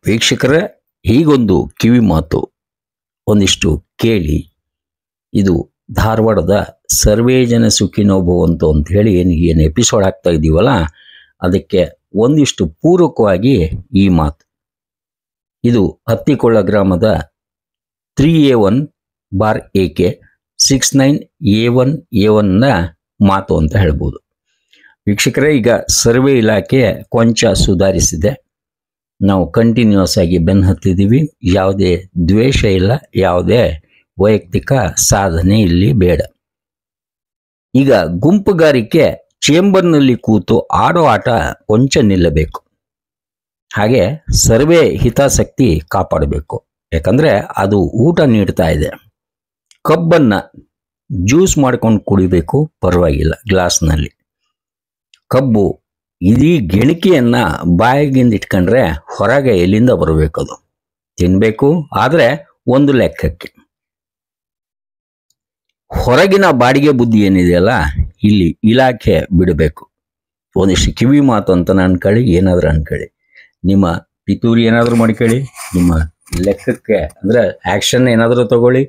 ವೀಕ್ಷಕರ, ಹೀಗೊಂದು ಕಿವಿ ಮಾತು ಒಂದಿಷ್ಟು ಕೇಳಿ. ಇದು ಧಾರವಾಡದ ಸರ್ವೇ ಜನ ಸುಖಿನೋ ಭವಂತು ಅಂತ ಹೇಳಿ ಏನು ಎಪಿಸೋಡ್ ಆಗ್ತಾ ಇದ್ದೀವಲ್ಲ, ಅದಕ್ಕೆ ಒಂದಿಷ್ಟು ಪೂರಕವಾಗಿ ಈ ಮಾತು. ಇದು ಹತ್ತಿಕೊಳ್ಳ ಗ್ರಾಮದ 3A1/AK 69A1A1ನ ಮಾತು ಅಂತ ಹೇಳ್ಬೋದು. ವೀಕ್ಷಕರೇ, ಈಗ ಸರ್ವೆ ಇಲಾಖೆ ಕೊಂಚ ಸುಧಾರಿಸಿದೆ. ನಾವು ಕಂಟಿನ್ಯೂಸ್ ಆಗಿ ಬೆನ್ನು ಹತ್ತಿದ್ದೀವಿ. ಯಾವುದೇ ದ್ವೇಷ ಇಲ್ಲ, ಯಾವುದೇ ವೈಯಕ್ತಿಕ ಸಾಧನೆ ಇಲ್ಲಿ ಬೇಡ. ಈಗ ಗುಂಪುಗಾರಿಕೆ ಚೇಂಬರ್ನಲ್ಲಿ ಕೂತು ಆಡೋ ಆಟ ಕೊಂಚ ನಿಲ್ಲಬೇಕು. ಹಾಗೆ ಸರ್ವೆ ಹಿತಾಸಕ್ತಿ ಕಾಪಾಡಬೇಕು. ಯಾಕಂದರೆ ಅದು ಊಟ ನೀಡ್ತಾ ಇದೆ. ಕಬ್ಬನ್ನು ಜ್ಯೂಸ್ ಮಾಡ್ಕೊಂಡು ಕುಡಿಬೇಕು, ಪರವಾಗಿಲ್ಲ, ಗ್ಲಾಸ್ನಲ್ಲಿ. ಕಬ್ಬು ಇಡೀ ಗೆಣಕಿಯನ್ನು ಬಾಯಿಗಿಂದ ಇಟ್ಕೊಂಡ್ರೆ ಹೊರಗೆ ಎಲ್ಲಿಂದ ಬರಬೇಕು? ಅದು ತಿನ್ನಬೇಕು, ಆದರೆ ಒಂದು ಲೆಕ್ಕಕ್ಕೆ. ಹೊರಗಿನ ಬಾಡಿಗೆ ಬುದ್ಧಿ ಏನಿದೆಯಲ್ಲ, ಇಲ್ಲಿ ಇಲಾಖೆ ಬಿಡಬೇಕು. ಒಂದಿಷ್ಟು ಕಿವಿ ಮಾತು ಅಂತ ಅನ್ಕೊಳ್ಳಿ, ಏನಾದರೂ ಅನ್ಕೊಳ್ಳಿ. ನಿಮ್ಮ ಪಿತೂರಿ ಏನಾದರೂ ಮಾಡ್ಕೊಳ್ಳಿ, ನಿಮ್ಮ ಲೆಕ್ಕಕ್ಕೆ ಅಂದರೆ ಆ್ಯಕ್ಷನ್ ಏನಾದರೂ ತಗೊಳ್ಳಿ,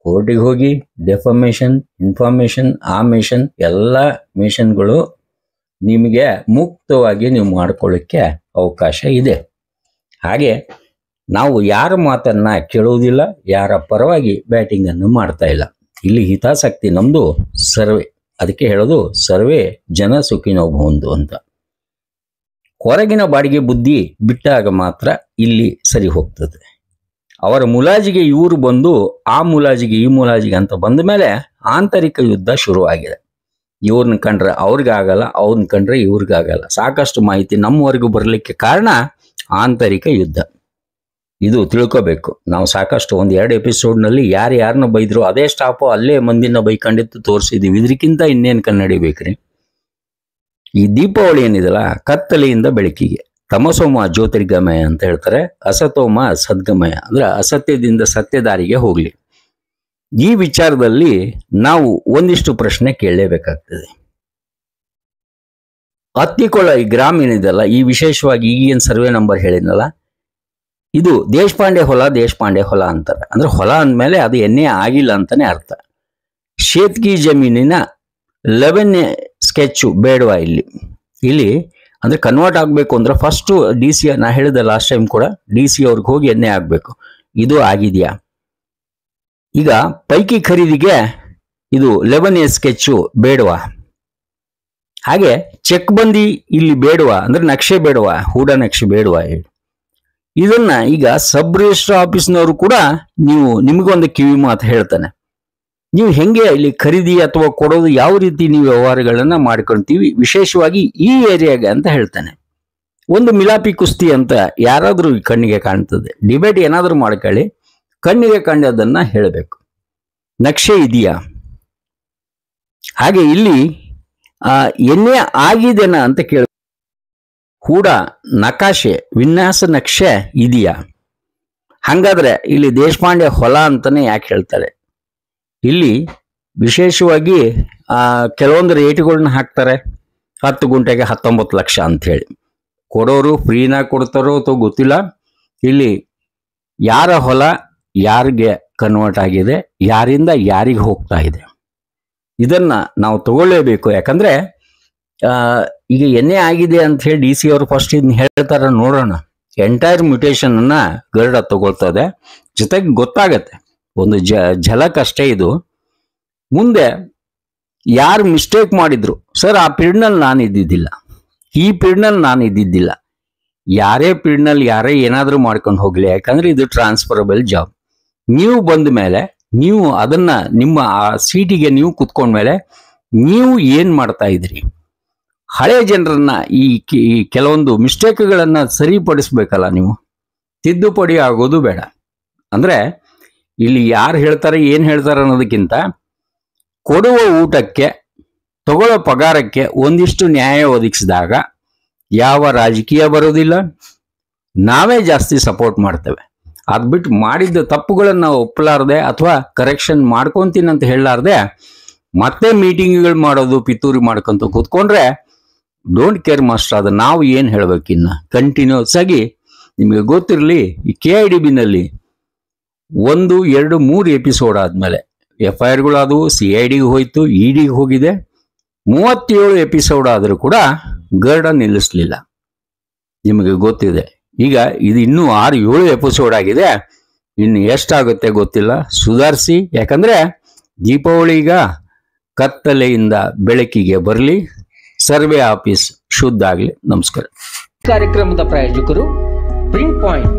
ಕೋರ್ಟಿಗೆ ಹೋಗಿ ಡೆಫಮೇಷನ್, ಇನ್ಫಾರ್ಮೇಷನ್, ಆಮೇಷನ್ ಎಲ್ಲ ಮೇಷನ್ಗಳು ನಿಮಗೆ ಮುಕ್ತವಾಗಿ ನೀವು ಮಾಡ್ಕೊಳ್ಳೋಕ್ಕೆ ಅವಕಾಶ ಇದೆ. ಹಾಗೆ ನಾವು ಯಾರ ಮಾತನ್ನು ಕೇಳುವುದಿಲ್ಲ, ಯಾರ ಪರವಾಗಿ ಬ್ಯಾಟಿಂಗನ್ನು ಮಾಡ್ತಾ ಇಲ್ಲ. ಇಲ್ಲಿ ಹಿತಾಸಕ್ತಿ ನಮ್ಮದು ಸರ್ವೆ. ಅದಕ್ಕೆ ಹೇಳೋದು ಸರ್ವೆ ಜನ ಸುಖಿನೋ ಭವಂತು ಅಂತ. ಹೊರಗಿನ ಬಾಡಿಗೆ ಬುದ್ಧಿ ಬಿಟ್ಟಾಗ ಮಾತ್ರ ಇಲ್ಲಿ ಸರಿ ಹೋಗ್ತದೆ. ಅವರ ಮುಲಾಜಿಗೆ ಇವರು ಬಂದು ಆ ಮುಲಾಜಿಗೆ ಈ ಮುಲಾಜಿಗೆ ಅಂತ ಬಂದ ಮೇಲೆ ಆಂತರಿಕ ಯುದ್ಧ ಶುರುವಾಗಿದೆ. ಇವ್ರನ್ನ ಕಂಡ್ರೆ ಅವ್ರಿಗಾಗಲ್ಲ, ಅವ್ರನ್ನ ಕಂಡ್ರೆ ಇವ್ರಿಗಾಗಲ್ಲ. ಸಾಕಷ್ಟು ಮಾಹಿತಿ ನಮ್ಮವರೆಗೂ ಬರಲಿಕ್ಕೆ ಕಾರಣ ಆಂತರಿಕ ಯುದ್ಧ. ಇದು ತಿಳ್ಕೋಬೇಕು. ನಾವು ಸಾಕಷ್ಟು 1-2 ಎಪಿಸೋಡ್ನಲ್ಲಿ ಯಾರನ್ನ ಬೈದ್ರು ಅದೇ ಸ್ಟಾಪು ಅಲ್ಲೇ ಮಂದಿನ ಬೈಕೊಂಡಿತ್ತು ತೋರಿಸಿದ್ದೀವಿ. ಇದಕ್ಕಿಂತ ಇನ್ನೇನು ಕನ್ನಡಿಬೇಕ್ರಿ. ಈ ದೀಪಾವಳಿ ಏನಿದೆಲ್ಲ, ಕತ್ತಲೆಯಿಂದ ಬೆಳಕಿಗೆ, ತಮಸೋಮ ಜ್ಯೋತಿರ್ಗಮಯ ಅಂತ ಹೇಳ್ತಾರೆ, ಅಸತೋಮ ಸದ್ಗಮಯ ಅಂದ್ರೆ ಅಸತ್ಯದಿಂದ ಸತ್ಯದಾರಿಗೆ ಹೋಗ್ಲಿ. ಈ ವಿಚಾರದಲ್ಲಿ ನಾವು ಒಂದಿಷ್ಟು ಪ್ರಶ್ನೆ ಕೇಳಲೇಬೇಕಾಗ್ತದೆ. ಹತ್ತಿಕೊಳ್ಳ ಈ ಗ್ರಾಮ ಏನಿದೆಲ್ಲ, ಈ ವಿಶೇಷವಾಗಿ ಈಗೇನು ಸರ್ವೆ ನಂಬರ್ ಹೇಳಿದ್ನಲ್ಲ, ಇದು ದೇಶಪಾಂಡೆ ಹೊಲ ಅಂತಾರೆ. ಅಂದ್ರೆ ಹೊಲ ಅಂದಮೇಲೆ ಅದು ಎಣ್ಣೆ ಆಗಿಲ್ಲ ಅಂತಾನೆ ಅರ್ಥ. ಶೇತ್ಗಿ ಜಮೀನಿನ 11 ಸ್ಕೆಚ್ಚು ಬೇಡವಾ ಇಲ್ಲಿ ಅಂದ್ರೆ ಕನ್ವರ್ಟ್ ಆಗಬೇಕು ಅಂದ್ರೆ ಫಸ್ಟು DC, ನಾ ಹೇಳಿದೆ ಲಾಸ್ಟ್ ಟೈಮ್ ಕೂಡ, DC ಅವ್ರಿಗೆ ಹೋಗಿ ಎಣ್ಣೆ ಆಗಬೇಕು. ಇದು ಆಗಿದೆಯಾ? ಈಗ ಪೈಕಿ ಖರೀದಿಗೆ ಇದು 11A ಸ್ಕೆಚ್ಚು ಬೇಡವಾ? ಹಾಗೆ ಚೆಕ್ ಬಂದಿ ಇಲ್ಲಿ ಬೇಡವಾ? ಅಂದ್ರೆ ನಕ್ಷೆ ಬೇಡವಾ? ಹೂಡ ನಕ್ಷೆ ಬೇಡವಾ? ಇದನ್ನ ಈಗ ಸಬ್ ರಿಜಿಸ್ಟರ್ ಆಫೀಸ್ನವರು ಕೂಡ ನಿಮಗೊಂದು ಕಿವಿ ಮಾತು ಹೇಳ್ತಾನೆ. ನೀವು ಹೆಂಗೆ ಇಲ್ಲಿ ಖರೀದಿ ಅಥವಾ ಕೊಡೋದು, ಯಾವ ರೀತಿ ನೀವು ವ್ಯವಹಾರಗಳನ್ನ ಮಾಡ್ಕೊಳ್ತೀವಿ, ವಿಶೇಷವಾಗಿ ಈ ಏರಿಯಾಗೆ ಅಂತ ಹೇಳ್ತಾನೆ. ಒಂದು ಮಿಲಾಪಿ ಕುಸ್ತಿ ಅಂತ ಯಾರಾದ್ರೂ ಕಣ್ಣಿಗೆ ಕಾಣ್ತದೆ, ಡಿಬೇಟ್ ಏನಾದ್ರೂ ಮಾಡ್ಕೊಳ್ಳಿ, ಕಣ್ಣಿಗೆ ಕಂಡದನ್ನ ಹೇಳಬೇಕು. ನಕ್ಷೆ ಇದೆಯಾ? ಹಾಗೆ ಇಲ್ಲಿ ಎಣ್ಣೆ ಆಗಿದೆನಾ ಅಂತ ಕೇಳ. ಹೂಡ ನಕಾಶೆ ವಿನ್ಯಾಸ ನಕ್ಷೆ ಇದೆಯಾ? ಹಂಗಾದ್ರೆ ಇಲ್ಲಿ ದೇಶಪಾಂಡೆ ಹೊಲ ಅಂತಾನೆ ಯಾಕೆ ಹೇಳ್ತಾರೆ? ಇಲ್ಲಿ ವಿಶೇಷವಾಗಿ ಕೆಲವೊಂದು ರೇಟ್ಗಳನ್ನ ಹಾಕ್ತಾರೆ. 10 ಗುಂಟೆಗೆ 19 ಲಕ್ಷ ಅಂಥೇಳಿ. ಕೊಡೋರು ಫ್ರೀನಾ ಕೊಡ್ತಾರೋ ಅಥವಾ ಗೊತ್ತಿಲ್ಲ. ಇಲ್ಲಿ ಯಾರ ಹೊಲ ಯಾರಿಗೆ ಕನ್ವರ್ಟ್ ಆಗಿದೆ, ಯಾರಿಂದ ಯಾರಿಗೆ ಹೋಗ್ತಾ ಇದೆ, ಇದನ್ನ ನಾವು ತಗೊಳ್ಳೇಬೇಕು. ಯಾಕಂದ್ರೆ ಈಗ ಎಣ್ಣೆ ಆಗಿದೆ ಅಂತ ಹೇಳಿ DC ಅವರು ಫಸ್ಟ್ ಇದನ್ನ ಹೇಳ್ತಾರ, ನೋಡೋಣ. ಎಂಟೈರ್ ಮ್ಯೂಟೇಶನ್ ಅನ್ನ ಗರುಡ ತಗೊಳ್ತದೆ. ಜೊತೆಗೆ ಗೊತ್ತಾಗತ್ತೆ, ಒಂದು ಝಲಕ್ ಅಷ್ಟೇ ಇದು. ಮುಂದೆ ಯಾರು ಮಿಸ್ಟೇಕ್ ಮಾಡಿದ್ರು, ಸರ್ ಆ ಪಿರಿಯಡ್ನಲ್ಲಿ ನಾನು ಇದ್ದಿದ್ದಿಲ್ಲ, ಈ ಪಿರಿಯಡ್ನಲ್ಲಿ ನಾನು ಇದ್ದಿದ್ದಿಲ್ಲ, ಯಾರೇ ಪಿರಿಯಡ್ನಲ್ಲಿ ಯಾರೇ ಏನಾದರೂ ಮಾಡ್ಕೊಂಡು ಹೋಗ್ಲಿ, ಯಾಕಂದ್ರೆ ಇದು ಟ್ರಾನ್ಸ್ಫರಬಲ್ ಜಾಬ್. ನೀವು ಬಂದ ಮೇಲೆ ನೀವು ಅದನ್ನ ನಿಮ್ಮ ಆ ಸೀಟಿಗೆ ನೀವು ಕುತ್ಕೊಂಡ್ಮೇಲೆ ನೀವು ಏನ್ ಮಾಡ್ತಾ ಇದ್ರಿ, ಹಳೆ ಜನರನ್ನ ಈ ಕೆಲವೊಂದು ಮಿಸ್ಟೇಕ್ಗಳನ್ನ ಸರಿಪಡಿಸ್ಬೇಕಲ್ಲ. ನೀವು ತಿದ್ದುಪಡಿ ಆಗೋದು ಬೇಡ. ಅಂದ್ರೆ ಇಲ್ಲಿ ಯಾರು ಹೇಳ್ತಾರೆ ಏನು ಹೇಳ್ತಾರೆ ಅನ್ನೋದಕ್ಕಿಂತ ಕೊಡುವ ಊಟಕ್ಕೆ ತಗೊಳ್ಳೋ ಪಗಾರಕ್ಕೆ ಒಂದಿಷ್ಟು ನ್ಯಾಯ ಒದಗಿಸಿದಾಗ ಯಾವ ರಾಜಕೀಯ ಬರೋದಿಲ್ಲ, ನಾವೇ ಜಾಸ್ತಿ ಸಪೋರ್ಟ್ ಮಾಡ್ತೇವೆ. ಅದು ಬಿಟ್ಟು ಮಾಡಿದ್ದ ತಪ್ಪುಗಳನ್ನು ನಾವು ಒಪ್ಪಲಾರ್ದೆ ಅಥವಾ ಕರೆಕ್ಷನ್ ಮಾಡ್ಕೊತೀನಿ ಅಂತ ಹೇಳಲಾರ್ದೆ ಮತ್ತೆ ಮೀಟಿಂಗ್ಗಳು ಮಾಡೋದು, ಪಿತೂರಿ ಮಾಡ್ಕೊಂತ ಕೂತ್ಕೊಂಡ್ರೆ ಡೋಂಟ್ ಕೇರ್ ಮಾಸ್ಟರ್. ಅದು ನಾವು ಏನು ಹೇಳ್ಬೇಕಿನ್ನ ಕಂಟಿನ್ಯೂಸ್ ಆಗಿ ನಿಮಗೆ ಗೊತ್ತಿರಲಿ, ಈ KIDBನಲ್ಲಿ 1, 2, 3 ಎಪಿಸೋಡ್ ಆದಮೇಲೆ FIRಗಳಾದವು, CIDಗೆ ಹೋಯ್ತು, EDಗೆ ಹೋಗಿದೆ. 37 ಎಪಿಸೋಡ್ ಆದರೂ ಕೂಡ ಗರ್ಡ ನಿಲ್ಲಿಸಲಿಲ್ಲ. ನಿಮಗೆ ಗೊತ್ತಿದೆ. ಈಗ ಇದು ಇನ್ನೂ 6-7 ಎಪಿಸೋಡ್ ಆಗಿದೆ. ಇನ್ನು ಎಷ್ಟಾಗುತ್ತೆ ಗೊತ್ತಿಲ್ಲ. ಸುಧಾರಿಸಿ, ಯಾಕಂದ್ರೆ ದೀಪಾವಳಿ ಈಗ ಕತ್ತಲೆಯಿಂದ ಬೆಳಕಿಗೆ ಬರಲಿ. ಸರ್ವೆ ಆಫೀಸ್ ಶುದ್ಧ ಆಗಲಿ. ನಮಸ್ಕಾರ. ಕಾರ್ಯಕ್ರಮದ ಪ್ರಾಯೋಜಕರು ಪ್ರಿಂಟ್ ಪಾಯಿಂಟ್,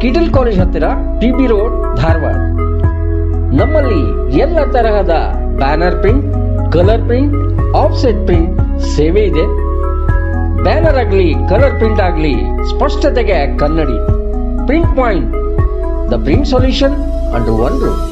ಕಿಟಲ್ ಕಾಲೇಜ್ ಹತ್ತಿರ, TB ರೋಡ್, ಧಾರವಾಡ. ನಮ್ಮಲ್ಲಿ ಎಲ್ಲ ತರಹದ banner print, colour print, offset print ಸೇವೆ ಇದೆ. ಬ್ಯಾನರ್ ಆಗಲಿ, ಕಲರ್ ಪ್ರಿಂಟ್ ಆಗಲಿ, ಸ್ಪಷ್ಟತೆಗೆ ಕನ್ನಡಿ. Print point, the print solution under one roof.